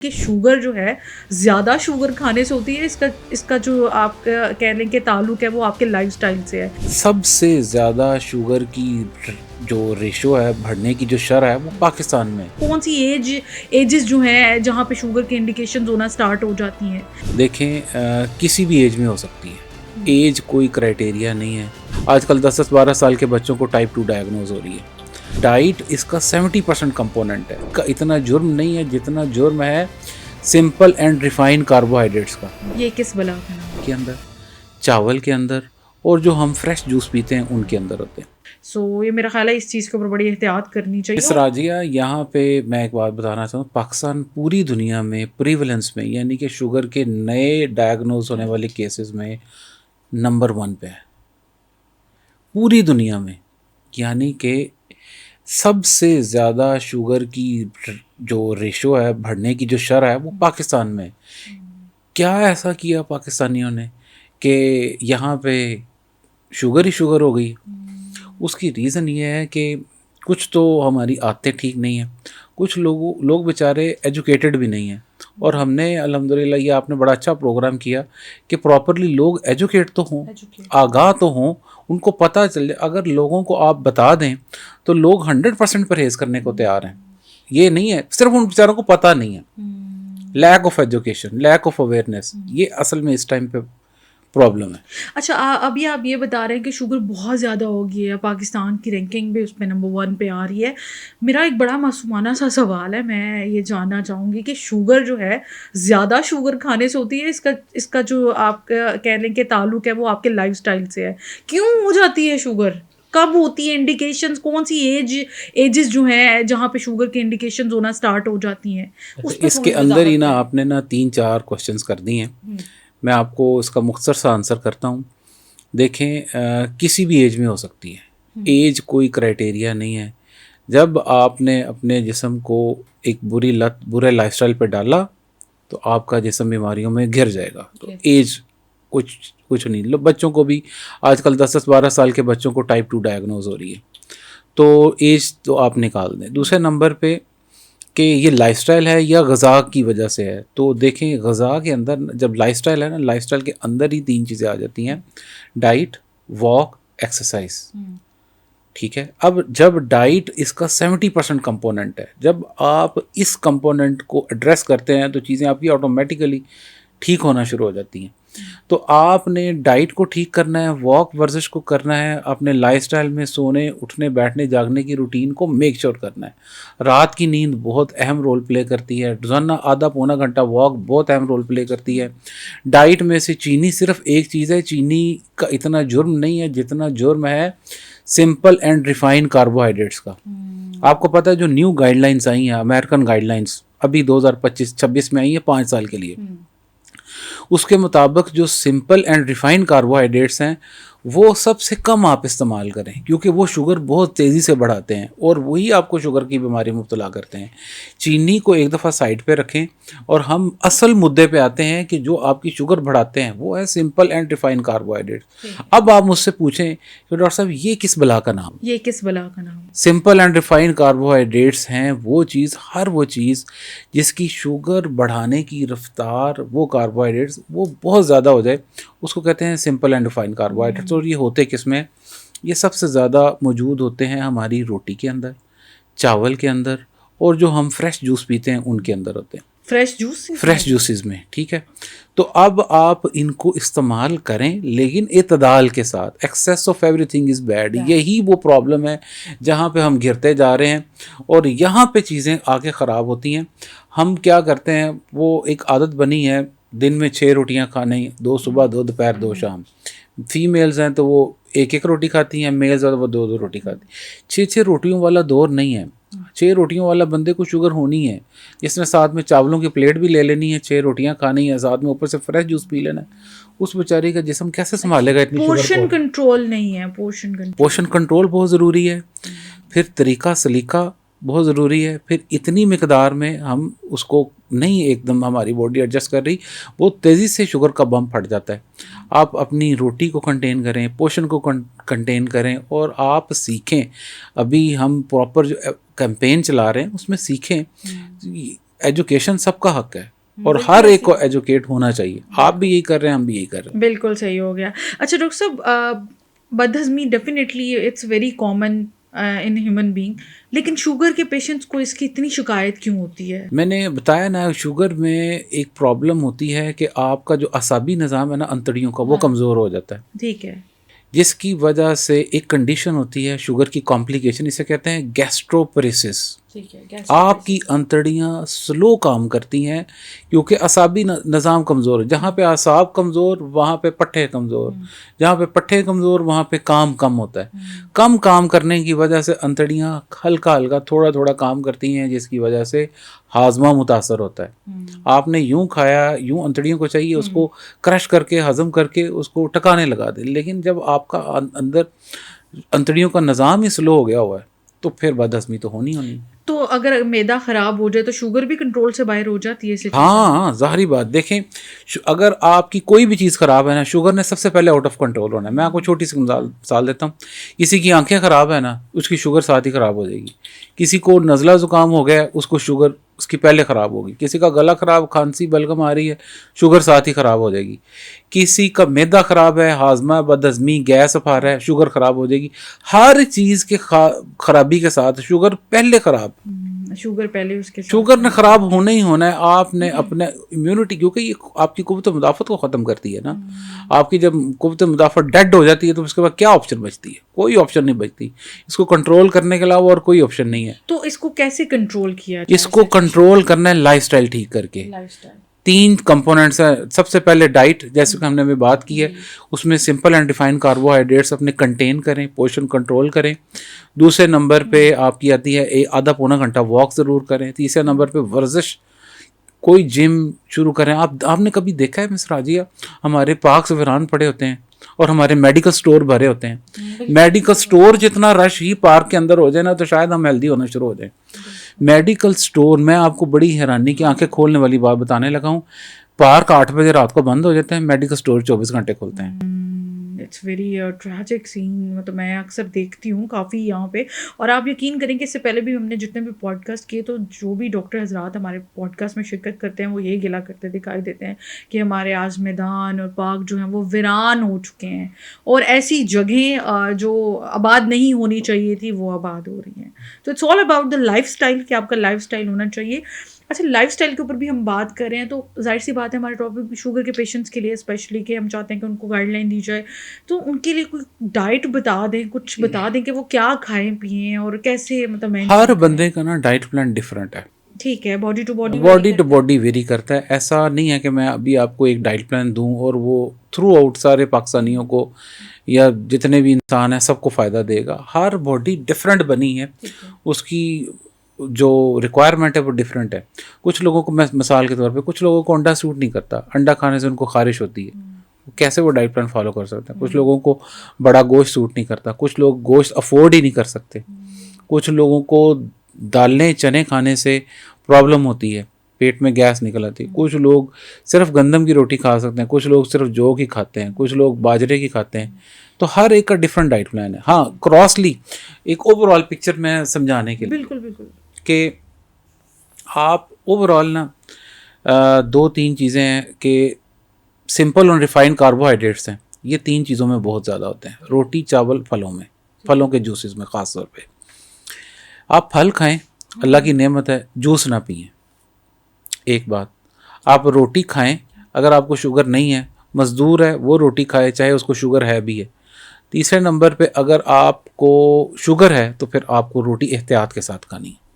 کہ شوگر جو ہے زیادہ شوگر کھانے سے ہوتی ہے، اس کا جو آپ کہہ لیں کہ تعلق ہے وہ آپ کے لائف سٹائل سے ہے۔ سب سے زیادہ شوگر کی جو ریشو ہے بڑھنے کی جو شرح ہے وہ پاکستان میں ہے۔ کون سی ایجز جو ہیں جہاں پہ شوگر کے انڈیکیشنز ہونا سٹارٹ ہو جاتی ہیں؟ دیکھیں کسی بھی ایج میں ہو سکتی ہے، ایج کوئی کرائٹیریا نہیں ہے۔ آج کل 10-12 سال کے بچوں کو ٹائپ 2 ڈائگنوز ہو رہی ہے۔ ڈائٹ اس کا 70% کمپوننٹ ہے، کا اتنا جرم نہیں ہے جتنا جرم ہے سمپل اینڈ ریفائن کاربوہائیڈریٹس کا۔ یہ کس بلا کا نام کے اندر، چاول کے اندر، اور جو ہم فریش جوس پیتے ہیں ان کے اندر ہوتے ہیں۔ یہ میرا خیال ہے اس چیز کے اوپر بڑی احتیاط کرنی چاہیے۔ اس راجیہ یہاں پہ میں ایک بات بتانا چاہوں، پاکستان پوری دنیا میں پریولنس میں یعنی کہ شوگر کے نئے ڈائگنوز ہونے والے کیسز میں نمبر 1 پہ ہے پوری دنیا میں۔ یعنی کہ سب سے زیادہ شوگر کی جو ریشو ہے بڑھنے کی جو شرح ہے وہ پاکستان میں ہے۔ کیا ایسا کیا پاکستانیوں نے کہ یہاں پہ شوگر ہی شوگر ہو گئی؟ اس کی ریزن یہ ہے کہ کچھ تو ہماری عادتیں ٹھیک نہیں ہیں، کچھ لوگ بیچارے ایجوکیٹڈ بھی نہیں ہیں، اور ہم نے الحمدللہ یہ آپ نے بڑا اچھا پروگرام کیا کہ پراپرلی لوگ ایجوکیٹ تو ہوں، آگاہ تو ہوں، ان کو پتہ چلے۔ اگر لوگوں کو آپ بتا دیں تو لوگ 100% پرہیز کرنے کو تیار ہیں۔ یہ نہیں ہے، صرف ان بیچاروں کو پتہ نہیں ہے۔ Lack of education, lack of awareness, یہ اصل میں اس ٹائم پہ پرابلم ہے۔ اچھا، ابھی آپ یہ بتا رہے ہیں کہ شوگر بہت زیادہ ہو گئی ہے، پاکستان کی رینکنگ بھی اس پہ نمبر 1 پہ آ رہی ہے۔ میرا ایک بڑا معصومانہ سا سوال ہے، میں یہ جاننا چاہوں گی کہ شوگر جو ہے زیادہ شوگر کھانے سے ہوتی ہے، اس کا جو آپ کہہ لیں کہ تعلق ہے وہ آپ کے لائف سٹائل سے ہے۔ کیوں ہو جاتی ہے شوگر؟ کب ہوتی ہے انڈیکیشنز؟ کون سی ایجز جو ہیں جہاں پہ شوگر کے انڈیکیشنز ہونا سٹارٹ ہو جاتی ہیں؟ اس کے اندر ہی نا آپ نے نا 3-4 کوشچنز کر دی ہیں۔ میں آپ کو اس کا مختصر سا آنسر کرتا ہوں۔ دیکھیں کسی بھی ایج میں ہو سکتی ہے، ایج کوئی کرائٹیریا نہیں ہے۔ جب آپ نے اپنے جسم کو ایک برے لائف سٹائل پہ ڈالا تو آپ کا جسم بیماریوں میں گھر جائے گا۔ تو ایج کچھ نہیں۔ بچوں کو بھی آج کل 10-12 سال کے بچوں کو ٹائپ 2 ڈائگنوز ہو رہی ہے، تو ایج تو آپ نکال دیں۔ دوسرے نمبر پہ کہ یہ لائف سٹائل ہے یا غذا کی وجہ سے ہے، تو دیکھیں غذا کے اندر جب لائف سٹائل ہے نا، لائف سٹائل کے اندر ہی 3 چیزیں آ جاتی ہیں: ڈائٹ، واک، ایکسرسائز۔ ٹھیک ہے، اب جب ڈائٹ اس کا 70% کمپوننٹ ہے، جب آپ اس کمپوننٹ کو ایڈریس کرتے ہیں تو چیزیں آپ کی آٹومیٹیکلی ٹھیک ہونا شروع ہو جاتی ہیں۔ تو آپ نے ڈائٹ کو ٹھیک کرنا ہے، واک ورزش کو کرنا ہے، اپنے لائف سٹائل میں سونے اٹھنے بیٹھنے جاگنے کی روٹین کو میک شور کرنا ہے۔ رات کی نیند بہت اہم رول پلے کرتی ہے، روزانہ آدھا پونا گھنٹہ واک بہت اہم رول پلے کرتی ہے۔ ڈائٹ میں سے چینی صرف ایک چیز ہے، چینی کا اتنا جرم نہیں ہے جتنا جرم ہے سمپل اینڈ ریفائن کاربوہائیڈریٹس کا۔ آپ کو پتہ ہے جو نیو گائیڈ لائنس آئی ہیں، امریکن گائیڈ لائنس ابھی 2025-26 میں آئی ہیں 5 سال کے لیے، اس کے مطابق جو سمپل اینڈ ریفائن کاربوہائیڈریٹس ہیں وہ سب سے کم آپ استعمال کریں، کیونکہ وہ شوگر بہت تیزی سے بڑھاتے ہیں اور وہی آپ کو شوگر کی بیماری مبتلا کرتے ہیں۔ چینی کو ایک دفعہ سائڈ پہ رکھیں اور ہم اصل مدعے پہ آتے ہیں کہ جو آپ کی شوگر بڑھاتے ہیں وہ ہے سمپل اینڈ ریفائن کاربوہائیڈریٹ۔ اب آپ مجھ سے پوچھیں کہ ڈاکٹر صاحب یہ کس بلا کا نام؟ یہ کس بلا کا نام؟ سمپل اینڈ ریفائن کاربوہائیڈریٹس ہیں وہ چیز، ہر وہ چیز جس کی شوگر بڑھانے کی رفتار، وہ کاربوہائیڈریٹس وہ بہت زیادہ ہو جائے، اس کو کہتے ہیں سمپل اینڈ ریفائن کاربوہائیڈریٹس۔ اور یہ ہوتے کس میں؟ یہ سب سے زیادہ موجود ہوتے ہیں ہماری روٹی کے اندر، چاول کے اندر، اور جو ہم فریش جوس پیتے ہیں ان کے اندر ہوتے ہیں، فریش جوسز میں۔ ٹھیک ہے، تو اب آپ ان کو استعمال کریں لیکن اعتدال کے ساتھ۔ Access of every thing is bad, یہی وہ پرابلم ہے جہاں پہ ہم گرتے جا رہے ہیں اور یہاں پہ چیزیں آگے خراب ہوتی ہیں۔ ہم کیا کرتے ہیں، وہ ایک عادت بنی ہے دن میں 6 روٹیاں کھانے، 2 صبح 2 دوپہر 2 شام۔ فیمیلز ہیں تو وہ 1 روٹی کھاتی ہیں، میلز ہیں تو وہ 2 روٹی کھاتی ہیں۔ 6 روٹیوں والا دور نہیں ہے۔ 6 روٹیوں والا بندے کو شوگر ہونی ہے، جس نے ساتھ میں چاولوں کی پلیٹ بھی لے لینی ہے، 6 روٹیاں کھانی ہے، ساتھ میں اوپر سے فریش جوس پی لینا ہے، اس بیچاری کا جسم کیسے سنبھالے گا اتنی شوگر کو؟ پورشن کنٹرول نہیں ہے، پورشن کنٹرول بہت ضروری ہے، پھر طریقہ سلیقہ بہت ضروری ہے، پھر اتنی مقدار میں ہم اس کو نہیں ایک دم ہماری باڈی ایڈجسٹ کر رہی، بہت تیزی سے شوگر کا بم پھٹ جاتا ہے۔ آپ اپنی روٹی کو کنٹین کریں، پورشن کو کنٹین کریں، اور آپ سیکھیں۔ ابھی ہم پراپر جو کیمپین چلا رہے ہیں اس میں سیکھیں، ایجوکیشن سب کا حق ہے اور ہر ایک کو ایجوکیٹ ہونا چاہیے. آپ بھی یہی کر رہے ہیں, ہم بھی یہی کر رہے ہیں. بالکل صحیح ہو گیا. اچھا ڈاکٹر صاحب, بدہضمی definitely it's very common in human being, لیکن شوگر کے پیشنٹس کو اس کی اتنی شکایت کیوں ہوتی ہے؟ میں نے بتایا نا, شوگر میں ایک پرابلم ہوتی ہے کہ آپ کا جو اعصابی نظام ہے نا انتڑیوں کا, وہ کمزور ہو جاتا ہے. ٹھیک ہے. جس کی وجہ سے ایک کنڈیشن ہوتی ہے شوگر کی کمپلیکیشن, اسے کہتے ہیں گیسٹروپریسس. آپ کی انتڑیاں سلو کام کرتی ہیں کیونکہ اعصابی نظام کمزور ہے. جہاں پہ اعصاب کمزور وہاں پہ پٹھے کمزور, جہاں پہ پٹھے کمزور وہاں پہ کام کم ہوتا ہے. کم کام کرنے کی وجہ سے انتڑیاں ہلکا ہلکا تھوڑا تھوڑا کام کرتی ہیں, جس کی وجہ سے ہاضمہ متاثر ہوتا ہے. آپ نے یوں کھایا, یوں انتڑیوں کو چاہیے اس کو کرش کر کے ہضم کر کے اس کو ٹکانے لگا دیں, لیکن جب آپ کا اندر انتڑیوں کا نظام ہی سلو ہو گیا ہوا ہے تو پھر بدہضمی تو ہونی. تو اگر معدہ خراب ہو جائے تو شوگر بھی کنٹرول سے باہر ہو جاتی ہے؟ ہاں ظاہری بات. دیکھیں اگر آپ کی کوئی بھی چیز خراب ہے نا, شوگر نے سب سے پہلے آؤٹ آف کنٹرول ہونا ہے. میں آپ کو چھوٹی سی مثال دیتا ہوں. کسی کی آنکھیں خراب ہے نا, اس کی شوگر ساتھ ہی خراب ہو جائے گی. کسی کو نزلہ زکام ہو گیا, اس کو شوگر اس کی پہلے خراب ہوگی. کسی کا گلا خراب, کھانسی بلغم آ رہی ہے, شوگر ساتھ ہی خراب ہو جائے گی. کسی کا معدہ خراب ہے, ہاضمہ بدہضمی گیس افار ہے, شوگر خراب ہو جائے گی. ہر چیز کے خرابی کے ساتھ شوگر پہلے خراب, شوگر پہلے اس کے شوگر نے خراب ہونا ہی ہونا ہے. آپ نے اپنے امیونٹی, کیونکہ یہ آپ کی قوت مدافعت کو ختم کرتی ہے نا. آپ کی جب قوت مدافعت ڈیڈ ہو جاتی ہے تو اس کے بعد کیا آپشن بچتی ہے؟ کوئی آپشن نہیں بچتی. اس کو کنٹرول کرنے کے علاوہ اور کوئی آپشن نہیں ہے. تو اس کو کیسے کنٹرول کیا جائے؟ اس کو کنٹرول کرنا ہے لائف سٹائل ٹھیک کر کے. 3 کمپوننٹس ہیں. سب سے پہلے ڈائٹ, جیسے کہ ہم نے ابھی بات کی ہے, اس میں سمپل اینڈ ڈیفائن کاربوہائیڈریٹس اپنے کنٹین کریں, پورشن کنٹرول کریں. دوسرے نمبر پہ آپ کی آتی ہے آدھا پونا گھنٹہ واک ضرور کریں. تیسرے نمبر پہ ورزش, کوئی جم شروع کریں. آپ نے کبھی دیکھا ہے مس راجیہ, ہمارے پارکس ویران پڑے ہوتے ہیں اور ہمارے میڈیکل سٹور بھرے ہوتے ہیں. میڈیکل سٹور جتنا رش ہی پارک کے اندر ہو جائے نا تو شاید ہم ہیلدی ہونا شروع ہو جائیں. میڈیکل سٹور, میں آپ کو بڑی حیرانی کی آنکھیں کھولنے والی بات بتانے لگا ہوں. پارک 8 بجے رات کو بند ہو جاتے ہیں, میڈیکل سٹور 24 گھنٹے کھلتے ہیں. اٹس ویری ٹریجک سین. مطلب میں اکثر دیکھتی ہوں کافی یہاں پہ, اور آپ یقین کریں کہ اس سے پہلے بھی ہم نے جتنے بھی پوڈ کاسٹ کیے تو جو بھی ڈاکٹر حضرات ہمارے پوڈ کاسٹ میں شرکت کرتے ہیں وہ یہی گلا کرتے دکھائی دیتے ہیں کہ ہمارے آج میدان اور پارک جو ہیں وہ ویران ہو چکے ہیں, اور ایسی جگہیں جو آباد نہیں ہونی چاہیے تھی وہ آباد ہو رہی ہیں. تو it's all about the life style, کہ آپ کا لائف اسٹائل ہونا چاہیے. اچھا, لائف اسٹائل کے اوپر بھی ہم بات کر رہے ہیں تو ظاہر سی بات ہے ہمارے ٹاپک شوگر کے پیشنٹس کے لیے اسپیشلی, کہ ہم چاہتے ہیں کہ ان کو گائیڈ لائن دی جائے. تو ان کے لیے کوئی ڈائٹ بتا دیں, کچھ بتا دیں کہ وہ کیا کھائیں پئیں اور کیسے, مطلب ہر بندے کا نا ڈائٹ پلان ڈفرینٹ ہے. ٹھیک ہے, باڈی ٹو باڈی ویری کرتا ہے. ایسا نہیں ہے کہ میں ابھی آپ کو ایک ڈائٹ پلان دوں اور وہ تھرو آؤٹ سارے پاکستانیوں کو یا جتنے بھی انسان ہیں سب کو فائدہ دے گا. ہر باڈی ڈفرینٹ بنی ہے, اس کی جو ریکوائرمنٹ ہے وہ ڈفرینٹ ہے. کچھ لوگوں کو, میں مثال کے طور پہ, کچھ لوگوں کو انڈا سوٹ نہیں کرتا, انڈا کھانے سے ان کو خارش ہوتی ہے, کیسے وہ ڈائٹ پلان فالو کر سکتے ہیں. کچھ لوگوں کو بڑا گوشت سوٹ نہیں کرتا, کچھ لوگ گوشت افورڈ ہی نہیں کر سکتے, کچھ لوگوں کو دالیں چنے کھانے سے پرابلم ہوتی ہے, پیٹ میں گیس نکل آتی ہے. کچھ لوگ صرف گندم کی روٹی کھا سکتے ہیں, کچھ لوگ صرف جو کی کھاتے ہیں, کچھ لوگ باجرے کی کھاتے ہیں. تو ہر ایک کا ڈفرینٹ ڈائٹ پلان ہے. ہاں کراسلی ایک اوور آل پکچر میں سمجھانے کے لیے, بالکل کہ آپ اوور آل نا 2-3 چیزیں ہیں کہ سمپل اور ریفائنڈ کاربوہائیڈریٹس ہیں. یہ 3 چیزوں میں بہت زیادہ ہوتے ہیں, روٹی چاول پھلوں میں, پھلوں کے جوسز میں خاص طور پہ. آپ پھل کھائیں, اللہ کی نعمت ہے, جوس نہ پئیں. ایک بات, آپ روٹی کھائیں, اگر آپ کو شوگر نہیں ہے, مزدور ہے وہ روٹی کھائے چاہے اس کو شوگر ہے بھی ہے. تیسرے نمبر پہ اگر آپ کو شوگر ہے تو پھر آپ کو روٹی احتیاط کے ساتھ کھانی ہے.